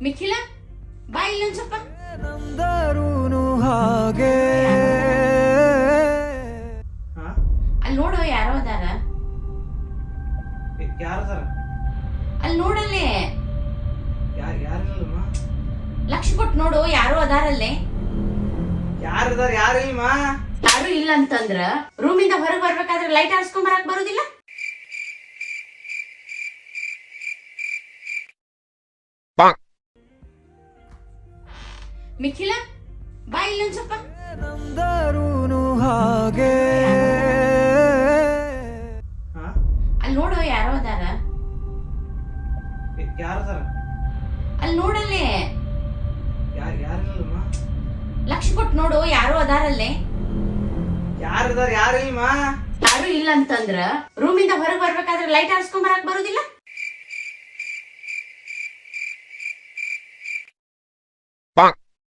ಮಿಖಿಲ ಬಾ ಇಲ್ಲೊಂದ್ ಸ್ವಲ್ಪ. ಅಲ್ಲಿ ನೋಡು ಯಾರೋ ಅದಾರ. ಅಲ್ಲಿ ನೋಡಲ್ಲೇ ಲಕ್ಷ ಕೊಟ್ಟು ನೋಡು ಯಾರೋ ಅದಾರಲ್ಲೇ. ಯಾರು ಇಲ್ಲ ಅಂತಂದ್ರ ರೂಮಿಂದ ಹೊರಗೆ ಬರ್ಬೇಕಾದ್ರೆ ಲೈಟ್ ಆರಿಸ್ಕೊಂಡ್ ಬರಕ್ ಬರುದಿಲ್ಲ. ಮಿಖಿಲ ಬಾ ಇಲ್ಲೊಂದ್ ಸ್ವಲ್ಪ. ಅಲ್ಲಿ ನೋಡು ಯಾರೋ ಅದಾರ. ಅಲ್ಲಿ ನೋಡಲ್ಲೇ ಲಕ್ಷ ಕೊಟ್ಟು ನೋಡು ಯಾರೋ ಅದಾರಲ್ಲೇ. ಯಾರು ಇಲ್ಲ ಅಂತಂದ್ರ ರೂಮಿಂದ ಹೊರಗೆ ಬರ್ಬೇಕಾದ್ರೆ ಲೈಟ್ ಆರಿಸ್ಕೊಂಡ್ ಬರಕ್ ಬರುದಿಲ್ಲ.